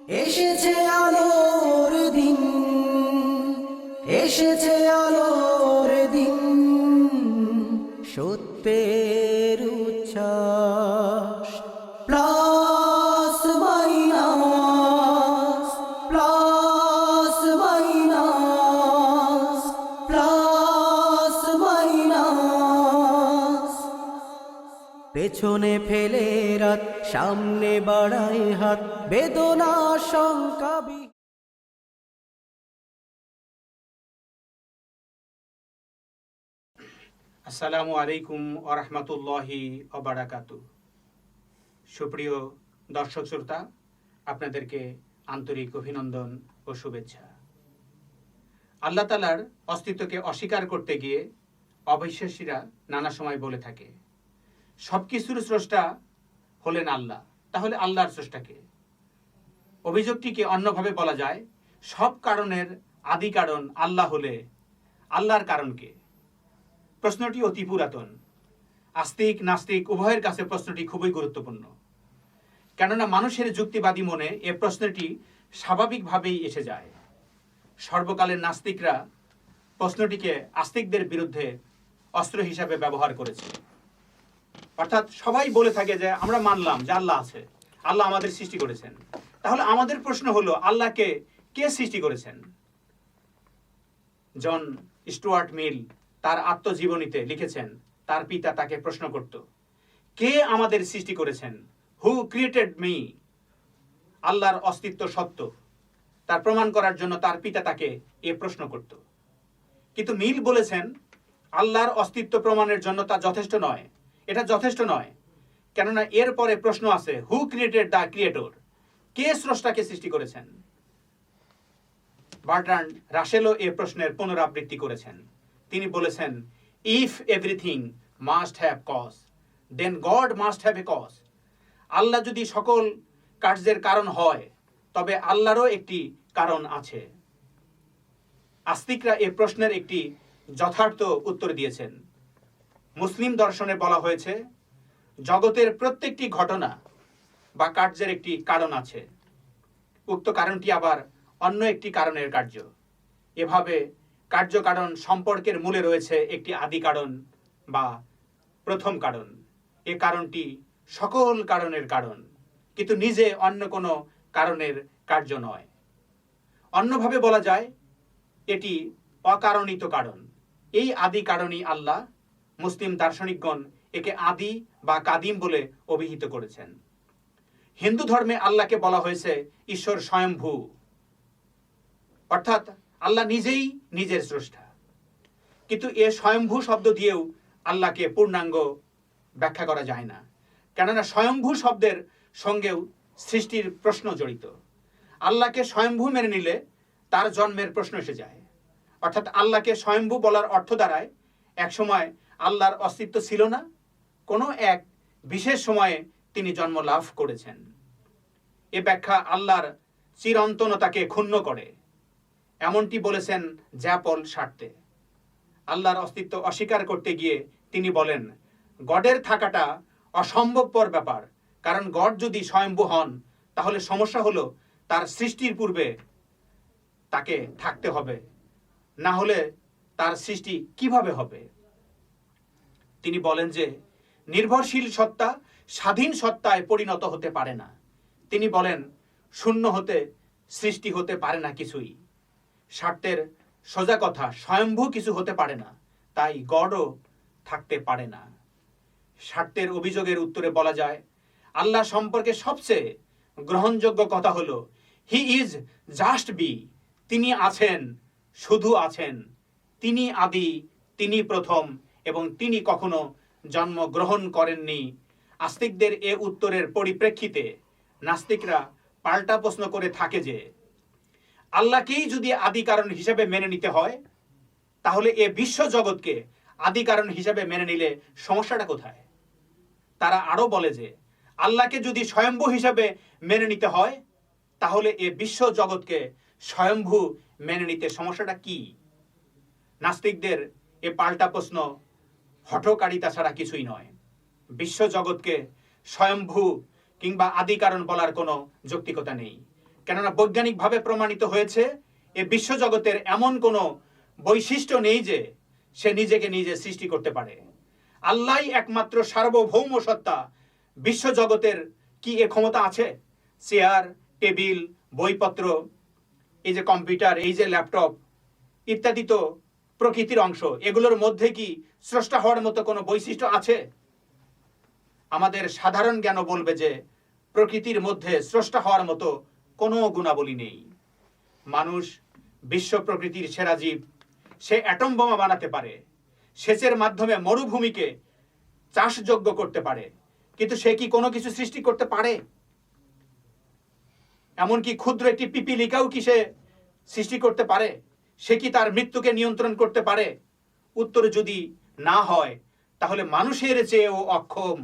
এসেছে আলোর দিন, এসেছে আলোর দিন, সত্যের উচ্ছ্বাস। Plus minus, plus minus, plus minus. পেছনে ফেলে রাত, সামনে বাড়ায় হাত, বেদনা শঙ্কা আসসালামু আলাইকুম ওয়া রাহমাতুল্লাহি ওয়া বারাকাতুহু। সুপ্রিয় দর্শক শ্রোতা, আপনাদেরকে আন্তরিক অভিনন্দন ও শুভেচ্ছা। আল্লাহ তাআলার অস্তিত্বকে অস্বীকার করতে গিয়ে অবিশ্বাসীরা নানা সময় বলে থাকে সবকিছুর স্রষ্টা হলেন আল্লাহ, তাহলে আল্লাহর স্রষ্টাকে। অভিযোগটিকে অন্যভাবে বলা যায়, সব কারণের আদি কারণ আল্লাহ হলে আল্লাহর কারণকে। প্রশ্নটি অতি পুরাতন। আস্তিক নাস্তিক উভয়ের কাছে প্রশ্নটি খুবই গুরুত্বপূর্ণ, কেননা মানুষের যুক্তিবাদী মনে এ প্রশ্নটি স্বাভাবিকভাবেই এসে যায়। সর্বকালের নাস্তিকরা প্রশ্নটিকে আস্তিকদের বিরুদ্ধে অস্ত্র হিসাবে ব্যবহার করেছে। অর্থাৎ সবাই বলে থাকে যে আমরা মানলাম যে আল্লাহ আছে, আল্লাহ আমাদের সৃষ্টি করেছেন, তাহলে আমাদের প্রশ্ন হলো আল্লাহকে কে সৃষ্টি করেছেন? জন স্টুয়ার্ট মিল তার আত্মজীবনীতে লিখেছেন, তার পিতা তাকে প্রশ্ন করত, কে আমাদের সৃষ্টি করেছেন? হু ক্রিয়েটেড মি? আল্লাহর অস্তিত্ব সত্য তার প্রমাণ করার জন্য তার পিতা তাকে এ প্রশ্ন করত। কিন্তু মিল বলেছেন, আল্লাহর অস্তিত্ব প্রমাণের জন্য তা যথেষ্ট নয়, এটা যথেষ্ট নয়, কেননা এর পরে প্রশ্ন আছে, হু ক্রিয়েটেড দ্য ক্রিয়েটর? কে স্রষ্টাকে সৃষ্টি করেছেন? বার্ট্রান্ড রাসেলও এ প্রশ্নের পুনরাবৃত্তি করেছেন। তিনি বলেছেন, if everything must have cause, then God must have a cause. আল্লাহ যদি সকল কার্যের কারণ হয়, তবে আল্লাহরও একটি কারণ আছে। আস্তিকরা এ প্রশ্নের একটি যথার্থ উত্তর দিয়েছেন। মুসলিম দর্শনে বলা হয়েছে, জগতের প্রত্যেকটি ঘটনা বা কার্যের একটি কারণ আছে, উক্ত কারণটি আবার অন্য একটি কারণের কার্য। এভাবে কার্যকারণ সম্পর্কের মূলে রয়েছে একটি আদি কারণ বা প্রথম কারণ। এ কারণটি সকল কারণের কারণ, কিন্তু নিজে অন্য কোনো কারণের কার্য নয়। অন্যভাবে বলা যায়, এটি অকারণিত কারণ। এই আদি কারণই আল্লাহ। মুসলিম দার্শনিকগণ একে আদি বা কাদিম বলে অভিহিত করেছেন। হিন্দু ধর্মে আল্লাহকে বলা হয়েছে ঈশ্বর স্বয়ম্ভূ, অর্থাৎ আল্লাহ নিজেই নিজের স্রষ্টা। কিন্তু এ স্বয়ম্ভূ শব্দ দিয়েও আল্লাহকে পূর্ণাঙ্গ ব্যাখ্যা করা যায় না, কেননা স্বয়ম্ভূ শব্দের সঙ্গেও সৃষ্টির প্রশ্ন জড়িত। আল্লাহকে স্বয়ম্ভূ মেনে নিলে তার জন্মের প্রশ্ন এসে যায়। অর্থাৎ আল্লাহকে স্বয়ম্ভূ বলার অর্থ দাঁড়ায়, এক সময় আল্লাহর অস্তিত্ব ছিল না, কোনো এক বিশেষ সময়ে তিনি জন্ম লাভ করেছেন। এ ব্যাখ্যা আল্লাহর চিরন্তনতাকে ক্ষুণ্ণ করে। এমনটি বলেছেন জ্যাপল সার্ত্রে। আল্লাহর অস্তিত্ব অস্বীকার করতে গিয়ে তিনি বলেন, গডের থাকাটা অসম্ভবপর ব্যাপার, কারণ গড যদি স্বয়ম্ভূ হন, তাহলে সমস্যা হলো তার সৃষ্টির পূর্বে তাকে থাকতে হবে, না হলে তার সৃষ্টি কিভাবে হবে? তিনি বলেন যে নির্ভরশীল সত্তা স্বাধীন সত্তায় পরিণত হতে পারে না। তিনি বলেন, শূন্য হতে সৃষ্টি হতে পারে না কিছুই। সার্ত্রের সোজা কথা, স্বয়ম্ভূ কিছু হতে পারে না, তাই গডও থাকতে পারে না। সার্ত্রের অভিযোগের উত্তরে বলা যায়, আল্লাহ সম্পর্কে সবচেয়ে গ্রহণযোগ্য কথা হলো, হি ইজ জাস্ট বি। তিনি আছেন, শুধু আছেন। তিনি আদি, তিনি প্রথম, এবং তিনি কখনো জন্মগ্রহণ করেননি। আস্তিকদের এ উত্তরের পরিপ্রেক্ষিতে নাস্তিকরা পাল্টা প্রশ্ন করে থাকে যে, আল্লাহকেই যদি আদি কারণ হিসেবে মেনে নিতে হয়, তাহলে এ বিশ্ব জগৎকে আদি কারণ হিসেবে মেনে নিলে সমস্যাটা কোথায়? তারা আরো বলে যে, আল্লাহকে যদি স্বয়ম্ভূ হিসেবে মেনে নিতে হয়, তাহলে এ বিশ্ব জগৎকে স্বয়ম্ভূ মেনে নিতে সমস্যাটা কি? নাস্তিকদের এ পাল্টা প্রশ্ন হঠকারিতা ছাড়া কিছুই নয়। বিশ্ব জগৎকে স্বয়ম্ভূ কিংবা আদি কারণ বলার কোনো যৌক্তিকতা নেই, কেননা বৈজ্ঞানিকভাবে প্রমাণিত হয়েছে এ বিশ্বজগতের এমন কোনো বৈশিষ্ট্য নেই যে সে নিজেকে নিজে সৃষ্টি করতে পারে। আল্লাহই একমাত্র সার্বভৌম সত্তা। বিশ্বজগতের কি এ ক্ষমতা আছে? চেয়ার, টেবিল, বইপত্র, এই যে কম্পিউটার, এই যে ল্যাপটপ ইত্যাদি তো প্রকৃতির অংশ। এগুলোর মধ্যে কি স্রষ্টা হওয়ার মতো কোনো বৈশিষ্ট্য আছে? আমাদের সাধারণ জ্ঞান বলবে যে প্রকৃতির মধ্যে স্রষ্টা হওয়ার মতো কোনো গুণাবলী নেই। মানুষ বিশ্ব প্রকৃতির সেরা জীব। সে অ্যাটম বোমা বানাতে পারে, সেচের মাধ্যমে মরুভূমিকে চাষযোগ্য করতে পারে, কিন্তু সে কি কোনো কিছু সৃষ্টি করতে পারে? এমনকি ক্ষুদ্র একটি পিপিলিকাও কি সে সৃষ্টি করতে পারে? সে কি তার মৃত্যুকে নিয়ন্ত্রণ করতে পারে? উত্তর যদি না হয়, তাহলে মানুষের চেয়েও অক্ষম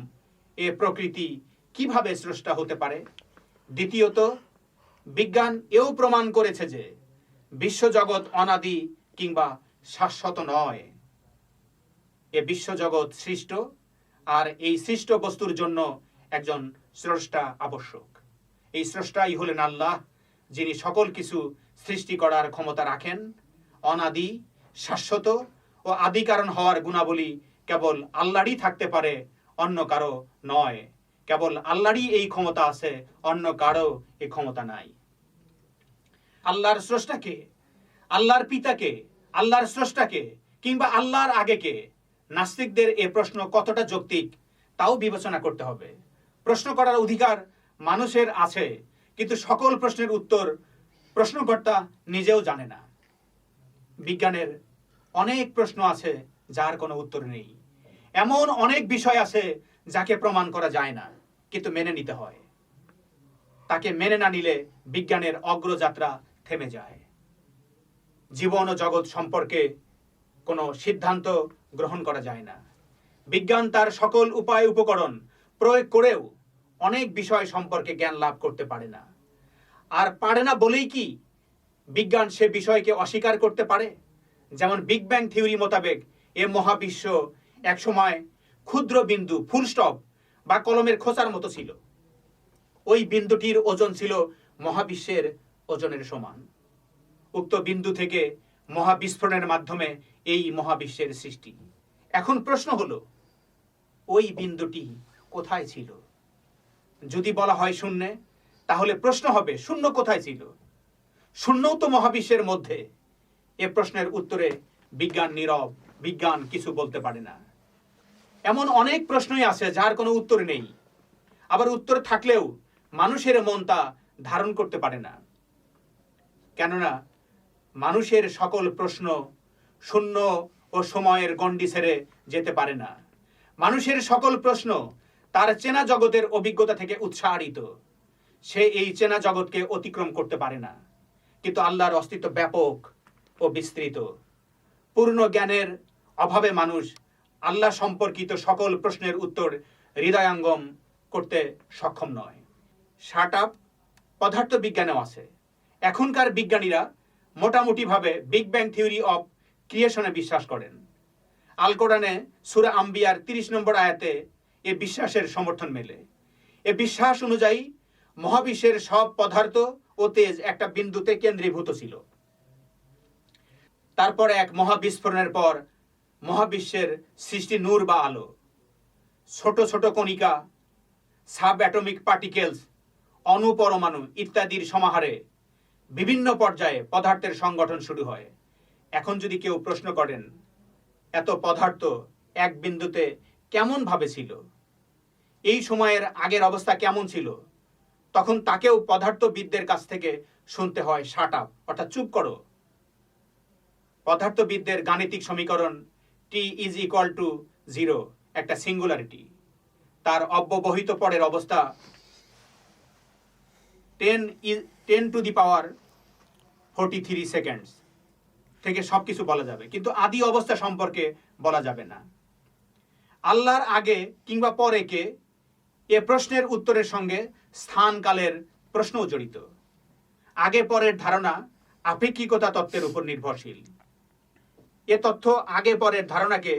এ প্রকৃতি কিভাবে স্রষ্টা হতে পারে? দ্বিতীয়ত, বিজ্ঞান এও প্রমাণ করেছে যে বিশ্বজগৎ অনাদি কিংবা শাশ্বত নয়। এ বিশ্বজগৎ সৃষ্ট, আর এই সৃষ্ট বস্তুর জন্য একজন স্রষ্টা আবশ্যক। এই স্রষ্টাই হলেন আল্লাহ, যিনি সকল কিছু সৃষ্টি করার ক্ষমতা রাখেন। অনাদি, শাশ্বত ও আদি কারণ হওয়ার গুণাবলী কেবল আল্লাহরই থাকতে পারে, অন্য কারো নয়। কেবল আল্লাহরই এই ক্ষমতা আছে, অন্য কারো এই ক্ষমতা নাই। আল্লাহর স্রষ্টাকে, আল্লাহর পিতাকে, আল্লাহর স্রষ্টাকে কিংবা আল্লাহর আগেকে? নাস্তিকদের এ প্রশ্ন কতটা যৌক্তিক তাও বিবেচনা করতে হবে। প্রশ্ন করার অধিকার মানুষের আছে, কিন্তু সকল প্রশ্নের উত্তর প্রশ্নকর্তা নিজেও জানে না। বিজ্ঞানের অনেক প্রশ্ন আছে যার কোনো উত্তর নেই। এমন অনেক বিষয় আছে যাকে প্রমাণ করা যায় না, কিন্তু মেনে নিতে হয়। তাকে মেনে না নিলে বিজ্ঞানের অগ্রযাত্রা থেমে যায়। জীবন ও জগৎ সম্পর্কে কোনো সিদ্ধান্ত গ্রহণ করা যায় না। বিজ্ঞান তার সকল উপায় উপকরণ প্রয়োগ করেও অনেক বিষয় সম্পর্কে জ্ঞান লাভ করতে পারে না। আর পারে না বলেই কি বিজ্ঞান সে বিষয়কে অস্বীকার করতে পারে? যেমন বিগ ব্যাং থিওরি মোতাবেক এ মহাবিশ্ব একসময় ক্ষুদ্র বিন্দু, ফুল স্টপ বা কলমের খোঁচার মতো ছিল। ওই বিন্দুটির ওজন ছিল মহাবিশ্বের ওজনের সমান। উক্ত বিন্দু থেকে মহাবিস্ফোরণের মাধ্যমে এই মহাবিশ্বের সৃষ্টি। এখন প্রশ্ন হলো, ওই বিন্দুটি কোথায় ছিল? যদি বলা হয় শূন্যে, তাহলে প্রশ্ন হবে শূন্য কোথায় ছিল? শূন্যও তো মহাবিশ্বের মধ্যে। এ প্রশ্নের উত্তরে বিজ্ঞান নীরব, বিজ্ঞান কিছু বলতে পারে না। এমন অনেক প্রশ্নই আছে যার কোনো উত্তর নেই। আবার উত্তর থাকলেও মানুষের মন তা ধারণ করতে পারে না। কেননা মানুষের সকল প্রশ্ন শূন্য ও সময়ের গণ্ডি ছেড়ে যেতে পারে না। মানুষের সকল প্রশ্ন তার চেনা জগতের অভিজ্ঞতা থেকে উৎসারিত। সে এই চেনা জগৎকে অতিক্রম করতে পারে না। কিন্তু আল্লাহর অস্তিত্ব ব্যাপক ও বিস্তৃত। পূর্ণ জ্ঞানের অভাবে মানুষ আল্লাহ সম্পর্কিত সকল প্রশ্নের উত্তর হৃদয়ঙ্গম করতে সক্ষম নয়। শার্ট পদার্থ বিজ্ঞানেও আছে। এখনকার বিজ্ঞানীরা মোটামুটিভাবে বিগ ব্যাং থিওরি অফ ক্রিয়েশনে বিশ্বাস করেন। আল কোরআনে সূরা আম্বিয়ার 30 নম্বর আয়াতে এ বিশ্বাসের সমর্থন মেলে। এ বিশ্বাস অনুযায়ী মহাবিশ্বের সব পদার্থ ও তেজ একটা বিন্দুতে কেন্দ্রীভূত ছিল। তারপর এক মহাবিস্ফোরণের পর মহাবিশ্বের সৃষ্টি নূর বা আলো। ছোট ছোট কণিকা, সাব অ্যাটমিক পার্টিকেলস, অণুপরমাণু ইত্যাদির সমাহারে বিভিন্ন পর্যায়ে পদার্থের সংগঠন শুরু হয়। এখন যদি কেউ প্রশ্ন করেন, এত পদার্থ এক বিন্দুতে কেমন ভাবে ছিল, এই সময়ের আগের অবস্থা কেমন ছিল, তখন তাকেও পদার্থবিদদের কাছ থেকে শুনতে হয় শাট আপ, অর্থাৎ চুপ করো। পদার্থবিদদের গাণিতিক সমীকরণ T=0 একটা সিঙ্গুলারিটি। তার অব্যবহিত পরের অবস্থা 10⁻43 সেকেন্ডস থেকে সবকিছু বলা যাবে, কিন্তু আদি অবস্থা সম্পর্কে বলা যাবে না। আল্লাহর আগে কিংবা পরে কে, এ প্রশ্নের উত্তরের সঙ্গে স্থানকালের প্রশ্নও জড়িত। আগে পরের ধারণা আপেক্ষিকতা তত্ত্বের উপর নির্ভরশীল। এ তথ্য আগে পরের ধারণাকে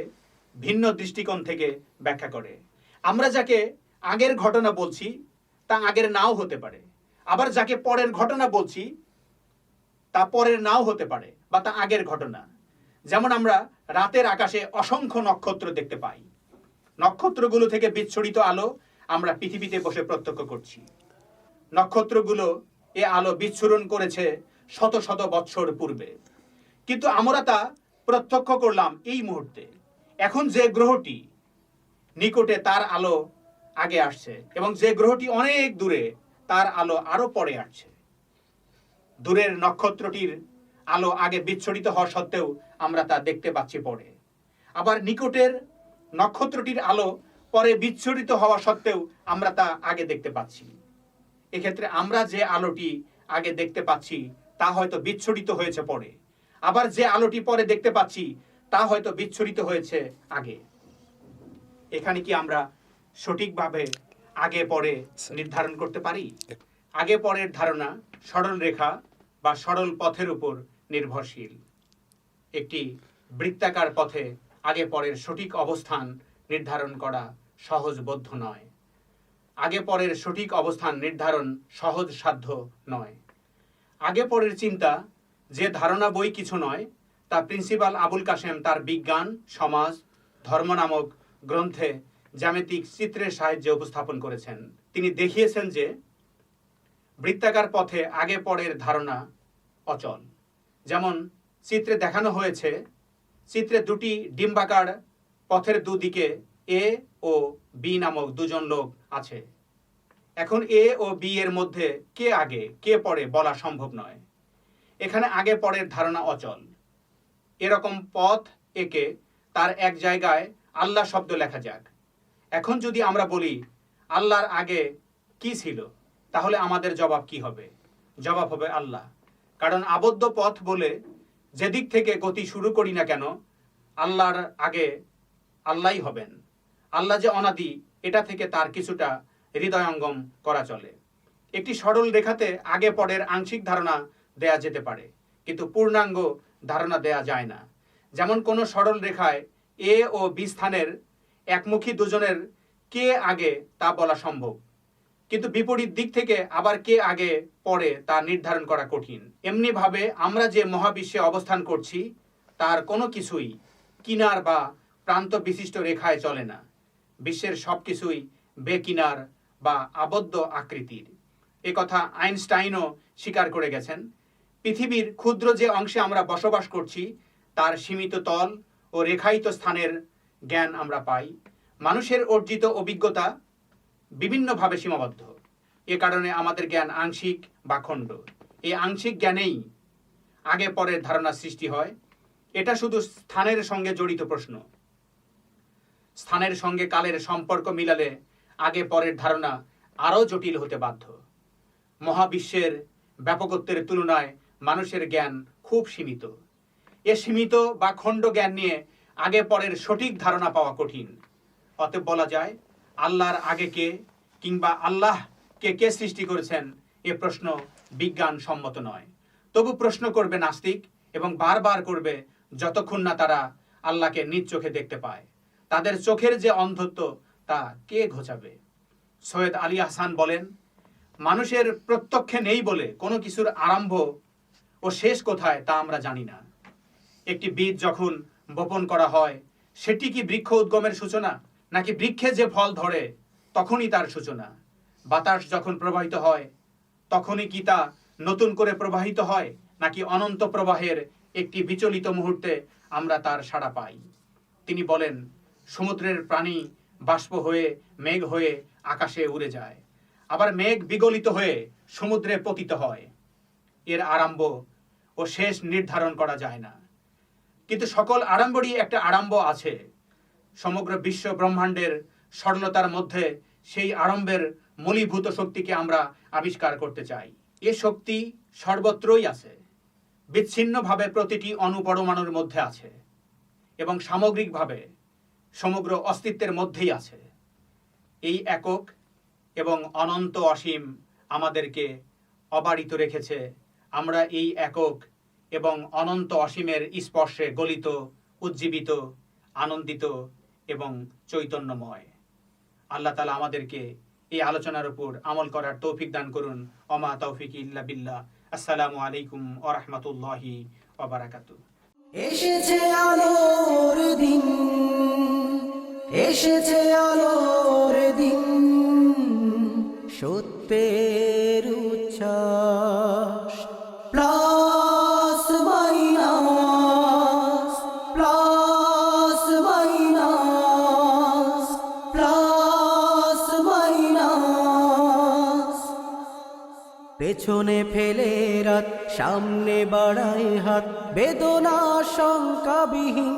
ভিন্ন দৃষ্টিকোণ থেকে ব্যাখ্যা করে। আমরা যাকে আগের ঘটনা বলছি তা আগের নাও হতে পারে, আবার যাকে পরের ঘটনা বলছি তা পরের নাও হতে পারে বা তা আগের ঘটনা। যেমন আমরা রাতের আকাশে অসংখ্য নক্ষত্র দেখতে পাই। নক্ষত্রগুলো থেকে বিচ্ছুরিত আলো আমরা পৃথিবীতে বসে প্রত্যক্ষ করছি। নক্ষত্রগুলো এ আলো বিচ্ছুরণ করেছে শত শত বৎসর পূর্বে, কিন্তু আমরা তা প্রত্যক্ষ করলাম এই মুহূর্তে। এখন যে গ্রহটি নিকটে তার আলো আগে আসছে এবং যে গ্রহটি অনেক দূরে তার আলো আরো পরে আসছে। দূরের নক্ষত্রটির আলো আগে বিচ্ছুরিত হওয়া সত্ত্বেও আমরা তা দেখতে পাচ্ছি পরে। আবার নিকটের নক্ষত্রটির আলো পরে বিচ্ছুরিত হওয়া সত্ত্বেও আমরা তা আগে দেখতে পাচ্ছি। এক্ষেত্রে আমরা যে আলোটি আগে দেখতে পাচ্ছি তা হয়তো বিচ্ছুরিত হয়েছে পরে, আবার যে আলোটি পরে দেখতে পাচ্ছি তা হয়তো বিচ্ছুরিত হয়েছে আগে। এখানে কি আমরা সঠিকভাবে আগে পরে নির্ধারণ করতে পারি? আগে পরের ধারণা সরল রেখা বা সরল পথের উপর নির্ভরশীল। একটি বৃত্তাকার পথে আগে পরের সঠিক অবস্থান নির্ধারণ করা সহজবোধ্য নয়। আগে পরের সঠিক অবস্থান নির্ধারণ সহজ সাধ্য নয়। আগে পরের চিন্তা যে ধারণা বই কিছু নয়, তা প্রিন্সিপাল আবুল কাশেম তার বিজ্ঞান, সমাজ, ধর্ম নামক গ্রন্থে জ্যামিতিক চিত্রের সাহায্যে উপস্থাপন করেছেন। তিনি দেখিয়েছেন যে বৃত্তাকার পথে আগে পরের ধারণা অচল। যেমন চিত্রে দেখানো হয়েছে, চিত্রে দুটি ডিম্বাকার পথের দুদিকে এ ও বি নামক দুজন লোক আছে। এখন এ ও বি এর মধ্যে কে আগে কে পরে বলা সম্ভব নয়। এখানে আগে পরের ধারণা অচল। এরকম পথ একে তার এক জায়গায় আল্লাহ শব্দ লেখা যাক। এখন যদি আমরা বলি আল্লাহর আগে কি ছিল, তাহলে আমাদের জবাব কি হবে? জবাব হবে আল্লাহ। কারণ আবদ্ধ পথ বলে যেদিক থেকে গতি শুরু করি না কেন, আল্লাহর আগে আল্লাহই হবেন। আল্লাহ যে অনাদি, এটা থেকে তার কিছুটা হৃদয়ঙ্গম করা চলে। একটি সরল রেখাতে আগে পরের আংশিক ধারণা দেয়া যেতে পারে, কিন্তু পূর্ণাঙ্গ ধারণা দেয়া যায় না। যেমন কোনো সরল রেখায় এ ও বি স্থানের একমুখী দুজনের কে আগে তা বলা সম্ভব, কিন্তু বিপরীত দিক থেকে আবার কে আগে পরে তা নির্ধারণ করা কঠিন। এমনিভাবে আমরা যে মহাবিশ্বে অবস্থান করছি তার কোনো কিছুই কিনার বা প্রান্ত বিশিষ্ট রেখায় চলে না। বিশ্বের সব কিছুই বেকিনার বা আবদ্ধ আকৃতির। এ কথা আইনস্টাইনও স্বীকার করে গেছেন। পৃথিবীর ক্ষুদ্র যে অংশে আমরা বসবাস করছি তার সীমিত তল ও রেখায়িত স্থানের জ্ঞান আমরা পাই। মানুষের অর্জিত অভিজ্ঞতা বিভিন্নভাবে সীমাবদ্ধ। এ কারণে আমাদের জ্ঞান আংশিক বা খণ্ড। এই আংশিক জ্ঞানেই আগে পরের ধারণা সৃষ্টি হয়। এটা শুধু স্থানের সঙ্গে জড়িত প্রশ্ন। স্থানের সঙ্গে কালের সম্পর্ক মিলালে আগে পরের ধারণা আরও জটিল হতে বাধ্য। মহাবিশ্বের ব্যাপকত্বের তুলনায় মানুষের জ্ঞান খুব সীমিত। এ সীমিত বা খণ্ড জ্ঞান নিয়ে আগে পরের সঠিক ধারণা পাওয়া কঠিন। অতএব বলা যায় আল্লাহর আগে কে কিংবা আল্লাহকে কে সৃষ্টি করেছেন এ প্রশ্ন বিজ্ঞান সম্মত নয়। তবু প্রশ্ন করবে নাস্তিক এবং বারবার করবে যতক্ষণ না তারা আল্লাহকে নিজ চোখে দেখতে পায়। তাদের চোখের যে অন্ধত্ব তা কে ঘোচাবে? সৈয়দ আলী আহসান বলেন, মানুষের প্রত্যক্ষে নেই বলে কোনো কিছুর আরম্ভ ও শেষ কোথায় তা আমরা জানি না। একটি বীজ যখন বপন করা হয় সেটি কি বৃক্ষ উদ্গমের সূচনা, নাকি বৃক্ষে যে ফল ধরে তখনই তার সূচনা? বাতাস যখন প্রবাহিত হয় তখনই কি তা নতুন করে প্রবাহিত হয়, নাকি অনন্ত প্রবাহের একটি বিচলিত মুহূর্তে আমরা তার সাড়া পাই? তিনি বলেন, সমুদ্রের প্রাণী বাষ্প হয়ে মেঘ হয়ে আকাশে উড়ে যায়, আবার মেঘ বিগলিত হয়ে সমুদ্রে পতিত হয়। এর আরম্ভ ও শেষ নির্ধারণ করা যায় না, কিন্তু সকল আড়ম্বরই একটা আড়ম্ব আছে। সমগ্র বিশ্ব ব্রহ্মাণ্ডের সরলতার মধ্যে সেই আড়ম্বের মূলীভূত শক্তিকে আমরা আবিষ্কার করতে চাই। এ শক্তি সর্বত্রই আছে, বিচ্ছিন্নভাবে প্রতিটি অণুপরমাণুর মধ্যে আছে এবং সামগ্রিকভাবে সমগ্র অস্তিত্বের মধ্যেই আছে। এই একক এবং অনন্ত অসীম আমাদেরকে অবারিত রেখেছে। আমরা এই একক এবং অনন্ত অসীমের স্পর্শে গলিত, উজ্জীবিত, আনন্দিত এবং চৈতন্যময়। আল্লাহ তাআলা আমাদেরকে এই আলোচনার উপর আমল করার তৌফিক দান করুন। ওমা তৌফিক ইল্লা বিল্লাহ। আসসালামু আলাইকুম ওয়া রাহমাতুল্লাহি ওয়া বারাকাতুহু। এসেছে আলোর দিন, এসেছে আলোর দিন, সত্যের উচ্ছ্বাস। Plus minus, plus minus, plus minus. পেছনে ফেলে রাত, সামনে বাড়ায় হাত, বেদনা শঙ্কাবিহীন